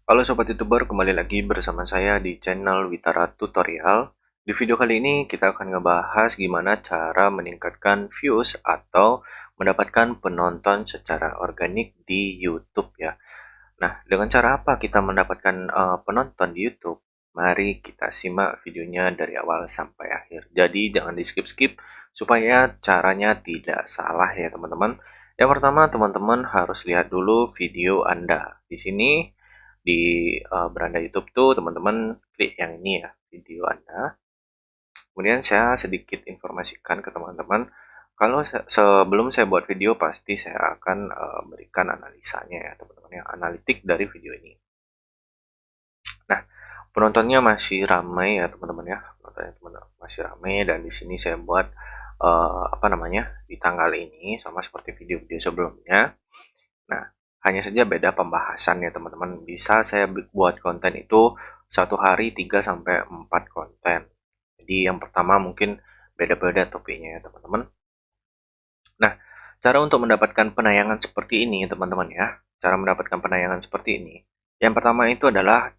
Halo Sobat YouTuber, kembali lagi bersama saya di channel Witara Tutorial. Di video kali ini kita akan ngebahas gimana cara meningkatkan views atau mendapatkan penonton secara organik di YouTube ya. Nah, dengan cara apa kita mendapatkan penonton di YouTube? Mari kita simak videonya dari awal sampai akhir. Jadi jangan di skip-skip supaya caranya tidak salah ya teman-teman. Yang pertama, teman-teman harus lihat dulu video Anda. Di sini di beranda YouTube tuh teman-teman klik yang ini ya, video Anda. Kemudian saya sedikit informasikan ke teman-teman, kalau sebelum saya buat video pasti saya akan berikan analisanya ya teman-teman, yang analitik dari video ini. Nah, penontonnya masih ramai ya teman-teman ya, penontonnya teman-teman masih ramai, dan di sini saya buat apa namanya, di tanggal ini sama seperti video-video sebelumnya. Nah, hanya saja beda pembahasannya teman-teman. Bisa saya buat konten itu satu hari 3 sampai 4 konten. Jadi yang pertama mungkin beda-beda topiknya ya teman-teman. Nah, cara untuk mendapatkan penayangan seperti ini teman-teman ya. Cara mendapatkan penayangan seperti ini. Yang pertama itu adalah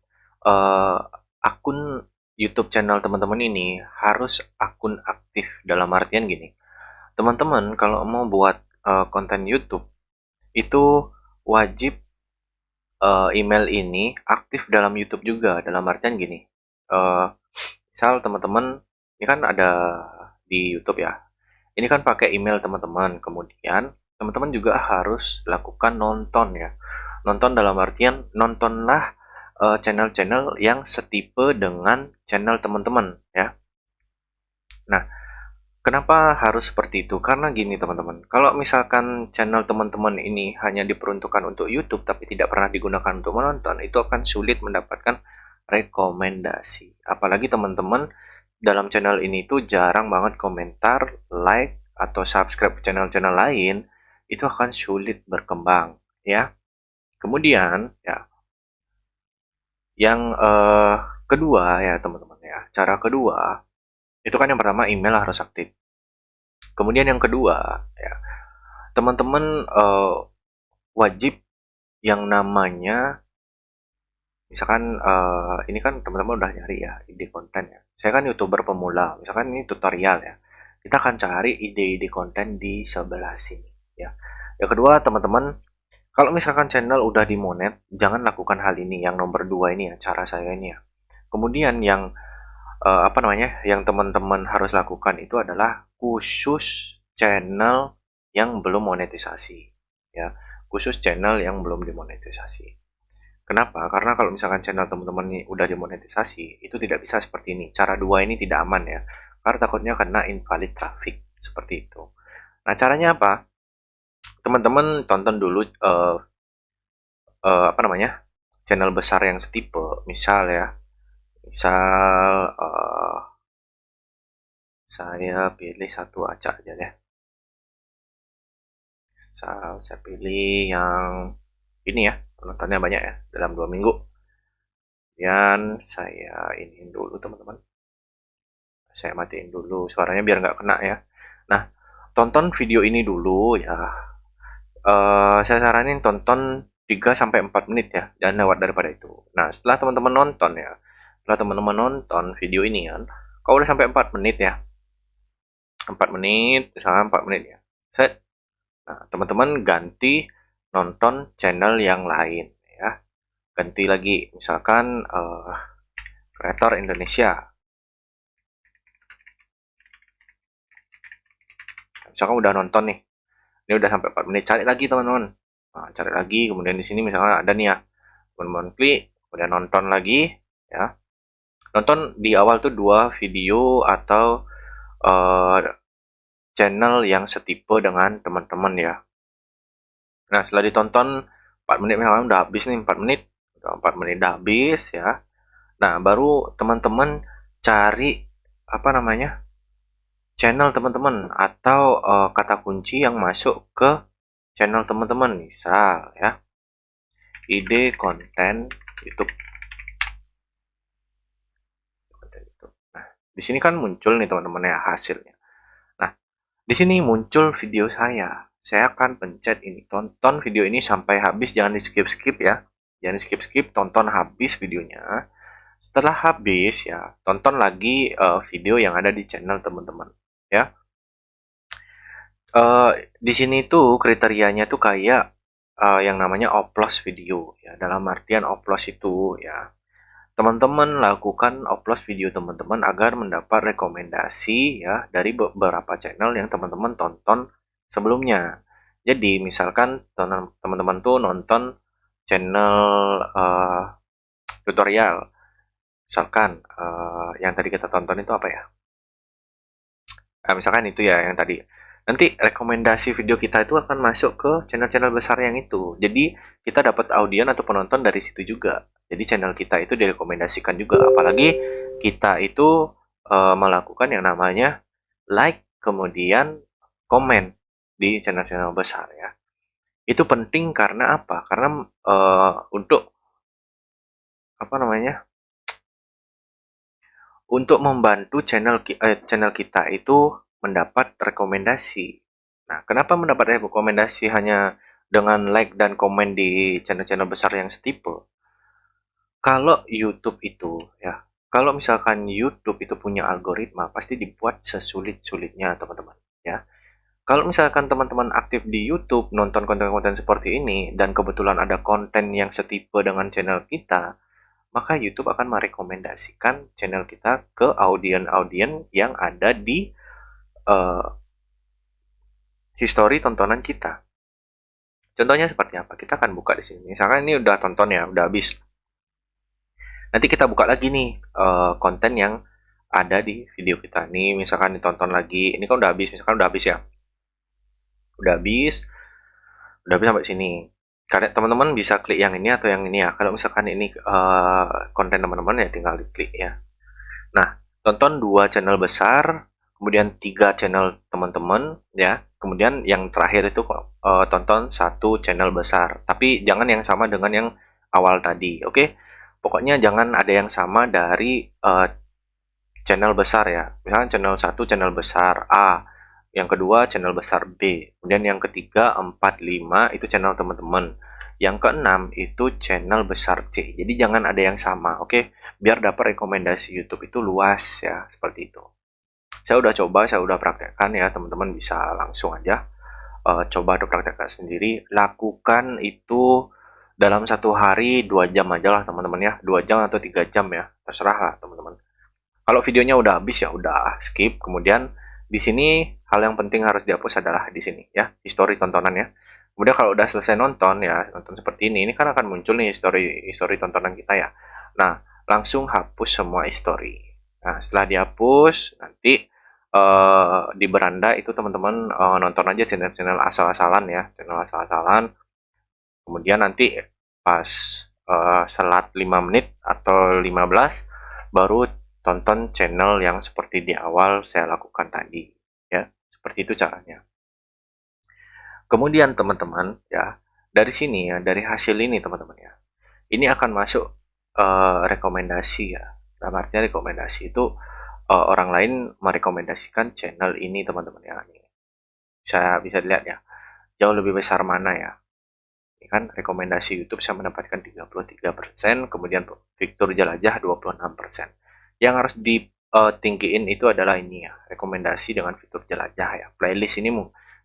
akun YouTube channel teman-teman ini harus akun aktif, dalam artian gini. Teman-teman kalau mau buat konten YouTube itu wajib email ini aktif dalam YouTube juga, dalam artian gini. eh, Misal teman-teman ini kan ada di YouTube ya, ini kan pakai email teman-teman, kemudian teman-teman juga harus lakukan nonton ya. Nonton dalam artian nontonlah channel-channel yang setipe dengan channel teman-teman ya. Nah, kenapa harus seperti itu? Karena gini teman-teman, kalau misalkan channel teman-teman ini hanya diperuntukkan untuk YouTube tapi tidak pernah digunakan untuk menonton, itu akan sulit mendapatkan rekomendasi. Apalagi teman-teman dalam channel ini tuh jarang banget komentar, like, atau subscribe ke channel-channel lain, itu akan sulit berkembang ya. Kemudian ya, yang kedua ya teman-teman ya, cara kedua itu kan yang pertama email harus aktif. Kemudian yang kedua ya, teman-teman wajib yang namanya, misalkan ini kan teman-teman udah nyari ya ide konten ya. Saya kan YouTuber pemula, misalkan ini tutorial ya. Kita akan cari ide-ide konten di sebelah sini ya. Yang kedua teman-teman, kalau misalkan channel udah dimonet, jangan lakukan hal ini. Yang nomor dua ini ya, cara saya ini ya. Kemudian yang apa namanya, yang teman-teman harus lakukan itu adalah khusus channel yang belum monetisasi ya, khusus channel yang belum dimonetisasi. Kenapa? Karena kalau misalkan channel teman-teman ini udah dimonetisasi, itu tidak bisa seperti ini. Cara dua ini tidak aman ya, karena takutnya kena invalid traffic seperti itu. Nah, caranya apa? Teman-teman tonton dulu apa namanya, channel besar yang setipe, misal ya, misal saya pilih satu acak aja deh. Saya pilih yang ini ya, penontonnya banyak ya, dalam 2 minggu. Dan saya iniin dulu teman-teman. Saya matiin dulu suaranya biar nggak kena ya. Nah, tonton video ini dulu ya. Saya saranin tonton 3 sampai 4 menit ya, jangan lewat daripada itu. Nah, setelah teman-teman nonton ya, setelah teman-teman nonton video ini kan, kalau udah sampai 4 menit ya, 4 menit, misalnya 4 menit ya, set. Nah, teman-teman ganti nonton channel yang lain ya. Ganti lagi, misalkan kreator Indonesia. Misalkan udah nonton nih, ini udah sampai 4 menit, cari lagi teman-teman. Nah, cari lagi, kemudian di sini misalnya ada nih ya, teman-teman klik, kemudian nonton lagi ya. Nonton di awal tuh 2 video atau channel yang setipe dengan teman-teman ya. Nah, setelah ditonton 4 menit, memang udah habis nih 4 menit. Udah 4 menit udah habis ya. Nah, baru teman-teman cari apa namanya, channel teman-teman atau kata kunci yang masuk ke channel teman-teman. Misal ya, ide konten YouTube. Nah, di sini kan muncul nih teman-teman ya hasilnya. Nah, di sini muncul video saya. Saya akan pencet ini. Tonton video ini sampai habis, jangan di skip-skip ya. Jangan skip-skip, tonton habis videonya. Setelah habis ya, tonton lagi video yang ada di channel teman-teman ya. Di sini tuh kriterianya tuh kayak yang namanya oplos video ya. Dalam artian oplos itu ya, teman-teman lakukan oplos video teman-teman agar mendapat rekomendasi ya dari beberapa channel yang teman-teman tonton sebelumnya. Jadi misalkan teman-teman tuh nonton channel tutorial, misalkan yang tadi kita tonton itu apa ya? Misalkan itu ya yang tadi. Nanti rekomendasi video kita itu akan masuk ke channel-channel besar yang itu. Jadi kita dapat audien atau penonton dari situ juga. Jadi channel kita itu direkomendasikan juga. Apalagi kita itu melakukan yang namanya like, kemudian komen di channel-channel besar ya. Itu penting karena apa? Karena untuk apa namanya? Untuk membantu channel kita itu mendapat rekomendasi. Nah, kenapa mendapat rekomendasi hanya dengan like dan komen di channel-channel besar yang setipe? Kalau YouTube itu ya, kalau misalkan YouTube itu punya algoritma, pasti dibuat sesulit-sulitnya teman-teman ya. Kalau misalkan teman-teman aktif di YouTube, nonton konten-konten seperti ini, dan kebetulan ada konten yang setipe dengan channel kita, maka YouTube akan merekomendasikan channel kita ke audien-audien yang ada di uh, history tontonan kita. Contohnya seperti apa? Kita akan buka di sini. Misalkan ini udah tonton ya, udah habis. Nanti kita buka lagi nih konten yang ada di video kita. Nih misalkan ditonton lagi. Ini kan udah habis, misalkan udah habis ya. Udah habis sampai sini. Kalian teman-teman bisa klik yang ini atau yang ini ya. Kalau misalkan ini konten teman-teman ya tinggal diklik ya. Nah, tonton 2 channel besar, kemudian 3 channel teman-teman ya. Kemudian yang terakhir itu tonton 1 channel besar. Tapi jangan yang sama dengan yang awal tadi, oke? Pokoknya jangan ada yang sama dari channel besar ya. Misalnya channel 1 channel besar A, yang kedua channel besar B, kemudian yang ketiga 4, 5 itu channel teman-teman. Yang keenam itu channel besar C. Jadi jangan ada yang sama, oke? Biar dapat rekomendasi YouTube itu luas ya, seperti itu. Saya udah coba, saya udah praktekkan ya, teman-teman bisa langsung aja coba atau praktekkan sendiri. Lakukan itu dalam 1 hari 2 jam aja lah teman-teman ya, 2 jam atau 3 jam ya, terserah lah teman-teman. Kalau videonya udah habis ya udah skip. Kemudian di sini hal yang penting harus dihapus adalah di sini ya, history tontonannya. Kemudian kalau udah selesai nonton ya, nonton seperti ini kan akan muncul nih history tontonan kita ya. Nah, langsung hapus semua history. Nah, setelah dihapus nanti di beranda itu teman-teman nonton aja channel-channel asal-asalan ya, channel asal-asalan. Kemudian nanti pas selat 5 menit atau 15 baru tonton channel yang seperti di awal saya lakukan tadi ya, seperti itu caranya. Kemudian teman-teman ya, dari sini ya, dari hasil ini teman-teman ya, ini akan masuk rekomendasi ya. Dalam artinya rekomendasi itu orang lain merekomendasikan channel ini teman-teman ya. Ini bisa dilihat ya, jauh lebih besar mana ya. Ini kan rekomendasi YouTube saya mendapatkan 33%, kemudian fitur jelajah 26%. Yang harus ditinggiin itu adalah ini ya, rekomendasi dengan fitur jelajah ya. Playlist ini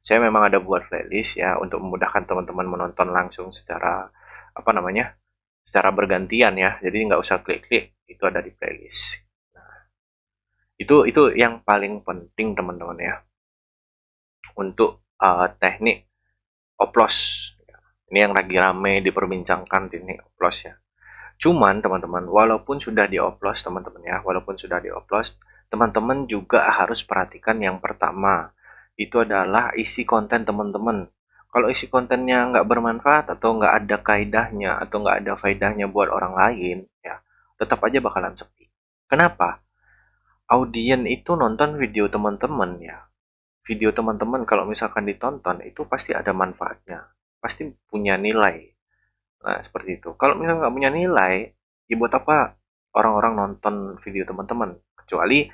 saya memang ada buat playlist ya untuk memudahkan teman-teman menonton langsung secara apa namanya, secara bergantian ya. Jadi nggak usah klik-klik, itu ada di playlist. Nah, itu yang paling penting teman-teman ya untuk teknik oplos. Ini yang lagi rame diperbincangkan, teknik oplos ya. Cuman teman-teman, walaupun sudah dioplos teman-teman ya, walaupun sudah dioplos, teman-teman juga harus perhatikan yang pertama, itu adalah isi konten teman-teman. Kalau isi kontennya nggak bermanfaat atau nggak ada kaidahnya atau nggak ada faedahnya buat orang lain, ya tetap aja bakalan sepi. Kenapa? Audien itu nonton video teman-teman ya. Video teman-teman kalau misalkan ditonton itu pasti ada manfaatnya, pasti punya nilai. Nah, seperti itu. Kalau misalnya nggak punya nilai, ya buat apa orang-orang nonton video teman-teman? Kecuali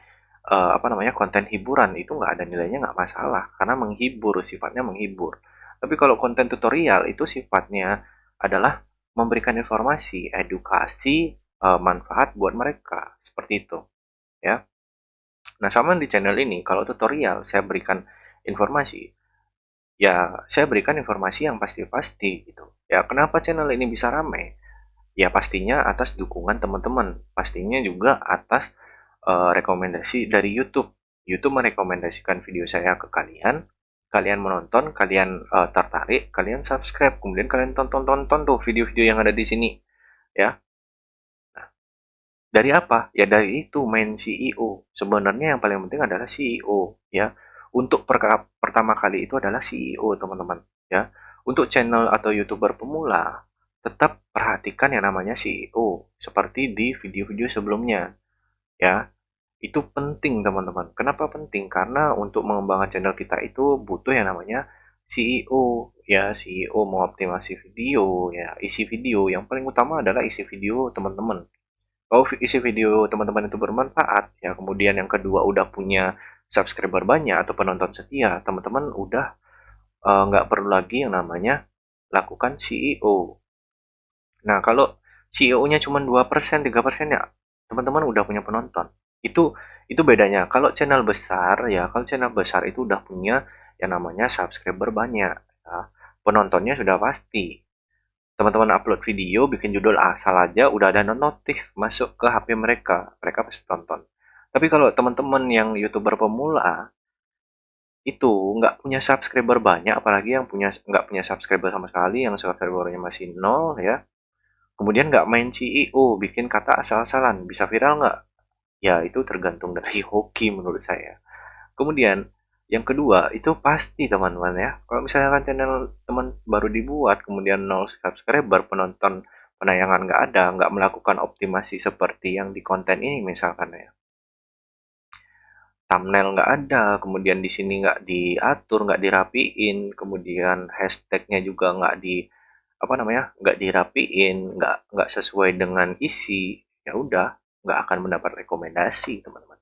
apa namanya, konten hiburan itu nggak ada nilainya nggak masalah, karena menghibur, sifatnya menghibur. Tapi kalau konten tutorial itu sifatnya adalah memberikan informasi, edukasi, manfaat buat mereka, seperti itu, ya. Nah, sama di channel ini, kalau tutorial saya berikan informasi, ya saya berikan informasi yang pasti-pasti gitu. Ya, kenapa channel ini bisa ramai? Ya pastinya atas dukungan teman-teman, pastinya juga atas rekomendasi dari YouTube. YouTube merekomendasikan video saya ke kalian, kalian menonton, kalian tertarik, kalian subscribe, kemudian kalian tonton-tonton tuh video-video yang ada di sini, ya. Nah, dari apa? Ya dari itu main CEO. Sebenarnya yang paling penting adalah CEO, ya. Untuk pertama kali itu adalah CEO, teman-teman, ya. Untuk channel atau YouTuber pemula, tetap perhatikan yang namanya CEO, seperti di video-video sebelumnya, ya. Itu penting, teman-teman. Kenapa penting? Karena untuk mengembangkan channel kita itu butuh yang namanya CEO, ya. CEO mengoptimasi video, ya. Isi video, yang paling utama adalah isi video teman-teman. Kalau isi video teman-teman itu bermanfaat, ya kemudian yang kedua udah punya subscriber banyak atau penonton setia, teman-teman udah nggak perlu lagi yang namanya lakukan CEO. Nah, kalau CEO-nya cuma 2%, 3% ya, teman-teman udah punya penonton. Itu bedanya. Kalau channel besar ya, kalau channel besar itu udah punya yang namanya subscriber banyak. Ya. Penontonnya sudah pasti. Teman-teman upload video, bikin judul asal aja, udah ada notif masuk ke HP mereka. Mereka pasti tonton. Tapi kalau teman-teman yang YouTuber pemula, itu nggak punya subscriber banyak, apalagi yang nggak punya subscriber sama sekali, yang subscribernya masih nol ya, kemudian nggak main CEO, bikin kata asal-asalan, bisa viral nggak? Ya, itu tergantung dari hoki menurut saya. Kemudian, yang kedua, itu pasti teman-teman ya. Kalau misalkan channel teman baru dibuat, kemudian nol subscriber, penonton penayangan nggak ada, nggak melakukan optimasi seperti yang di konten ini misalkan ya. Thumbnail nggak ada, kemudian di sini nggak diatur, nggak dirapiin, kemudian hashtagnya juga nggak di apa namanya, nggak dirapiin, nggak sesuai dengan isi, ya udah nggak akan mendapat rekomendasi, teman-teman.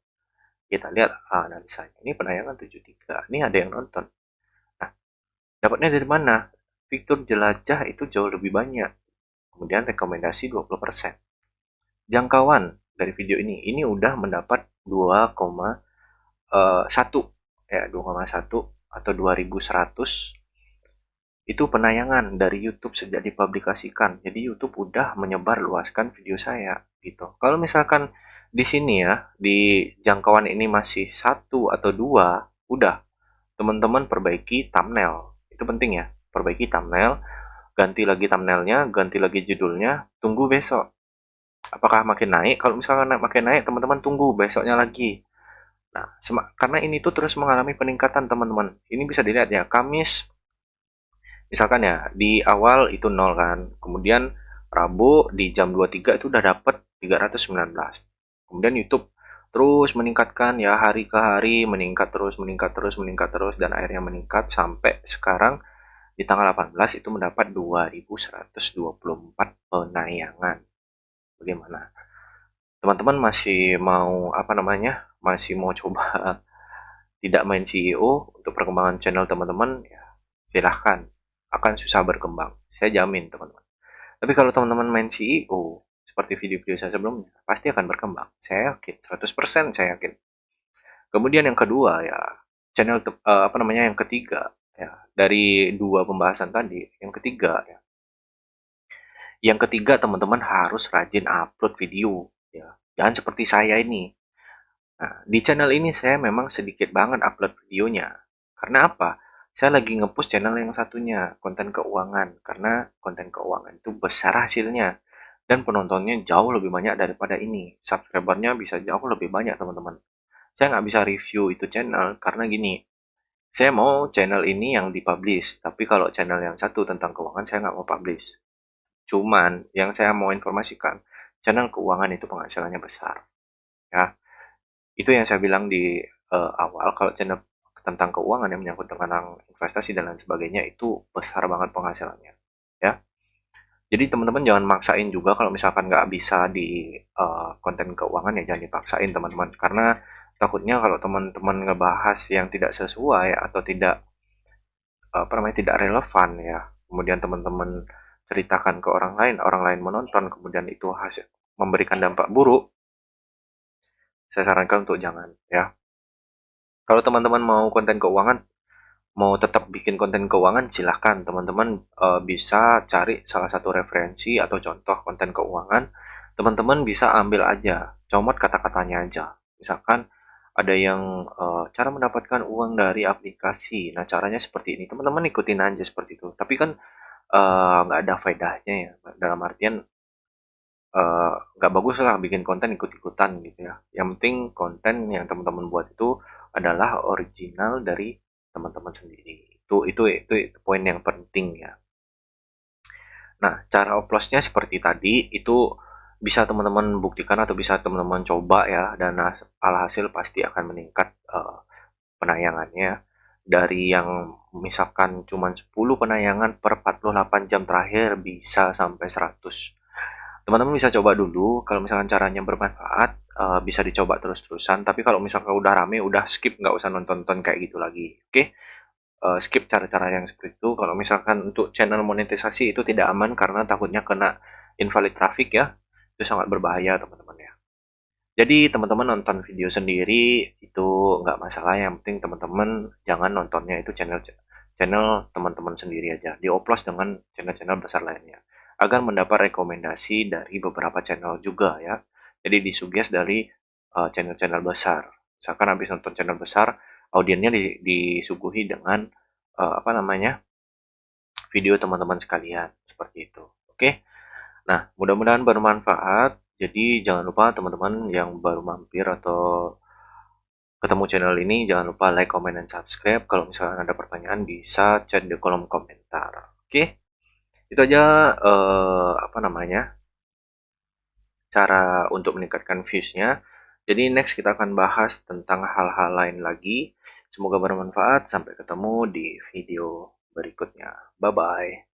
Kita lihat analisanya, ini penayangan 73, ini ada yang nonton. Nah, dapatnya dari mana? Fitur jelajah itu jauh lebih banyak, kemudian rekomendasi 20%. Jangkauan dari video ini udah mendapat 2,1 ya, 2,1 atau 2100 itu penayangan dari YouTube sejak dipublikasikan. Jadi YouTube udah menyebar luaskan video saya gitu. Kalau misalkan di sini ya, di jangkauan ini masih satu atau dua, udah teman-teman perbaiki thumbnail. Itu penting ya, perbaiki thumbnail, ganti lagi thumbnailnya, ganti lagi judulnya, tunggu besok. Apakah makin naik? Kalau misalkan makin naik, teman-teman tunggu besoknya lagi. Nah, karena ini tuh terus mengalami peningkatan, teman-teman. Ini bisa dilihat ya, Kamis misalkan ya di awal itu 0 kan, kemudian Rabu di jam 23 itu udah dapet 319. Kemudian YouTube terus meningkatkan ya, hari ke hari meningkat terus, meningkat terus, meningkat terus, dan akhirnya meningkat sampai sekarang di tanggal 18 itu mendapat 2124 penayangan. Bagaimana? Teman-teman masih mau apa namanya? Masih mau coba tidak main CEO untuk perkembangan channel teman-teman? Ya, silahkan, akan susah berkembang, saya jamin teman-teman. Tapi kalau teman-teman main CEO seperti video-video saya sebelumnya, pasti akan berkembang, saya yakin, 100% saya yakin. Kemudian yang kedua ya, channel apa namanya, yang ketiga ya, dari dua pembahasan tadi, yang ketiga ya, yang ketiga teman-teman harus rajin upload video ya, jangan seperti saya ini. Nah, di channel ini saya memang sedikit banget upload videonya. Karena apa? Saya lagi ngepush channel yang satunya, konten keuangan. Karena konten keuangan itu besar hasilnya. Dan penontonnya jauh lebih banyak daripada ini. Subscribernya bisa jauh lebih banyak, teman-teman. Saya nggak bisa review itu channel karena gini. Saya mau channel ini yang dipublish. Tapi kalau channel yang satu tentang keuangan, saya nggak mau publish. Cuman, yang saya mau informasikan, channel keuangan itu penghasilannya besar. Ya, itu yang saya bilang di awal, kalau channel tentang keuangan yang menyangkut tentang investasi dan lain sebagainya itu besar banget penghasilannya, ya. Jadi teman-teman jangan maksain juga, kalau misalkan nggak bisa di konten keuangan ya jangan dipaksain teman-teman, karena takutnya kalau teman-teman ngebahas yang tidak sesuai atau tidak apa namanya, tidak relevan ya, kemudian teman-teman ceritakan ke orang lain menonton, kemudian itu hasil memberikan dampak buruk, saya sarankan untuk jangan ya. Kalau teman-teman mau konten keuangan, mau tetap bikin konten keuangan, silahkan teman-teman bisa cari salah satu referensi atau contoh konten keuangan. Teman-teman bisa ambil aja, comot kata-katanya aja. Misalkan ada yang cara mendapatkan uang dari aplikasi. Nah, caranya seperti ini. Teman-teman ikutin aja seperti itu. Tapi kan nggak ada faedahnya ya. Dalam artian nggak bagus lah bikin konten ikut-ikutan gitu ya. Yang penting konten yang teman-teman buat itu adalah original dari teman-teman sendiri. Itu poin yang penting ya. Nah, cara oplosnya seperti tadi itu bisa teman-teman buktikan atau bisa teman-teman coba ya, dan alhasil pasti akan meningkat penayangannya dari yang misalkan cuma 10 penayangan per 48 jam terakhir bisa sampai 100. Teman-teman bisa coba dulu, kalau misalkan caranya bermanfaat, bisa dicoba terus-terusan. Tapi kalau misalkan udah rame, udah skip, nggak usah nonton-nonton kayak gitu lagi. Oke? Skip cara-cara yang seperti itu. Kalau misalkan untuk channel monetisasi itu tidak aman karena takutnya kena invalid traffic ya. Itu sangat berbahaya teman-teman ya. Jadi teman-teman nonton video sendiri itu nggak masalah. Yang penting teman-teman jangan nontonnya itu channel teman-teman sendiri aja. Dioplos dengan channel-channel besar lainnya. Agar mendapat rekomendasi dari beberapa channel juga ya. Jadi disuggest dari channel-channel besar. Misalkan habis nonton channel besar, audiennya disuguhi dengan apa namanya, video teman-teman sekalian seperti itu. Oke. Nah, mudah-mudahan bermanfaat. Jadi jangan lupa teman-teman yang baru mampir atau ketemu channel ini, jangan lupa like, comment, dan subscribe. Kalau misalkan ada pertanyaan bisa chat di kolom komentar. Oke, itu aja apa namanya, cara untuk meningkatkan views-nya. Jadi next kita akan bahas tentang hal-hal lain lagi. Semoga bermanfaat. Sampai ketemu di video berikutnya. Bye-bye.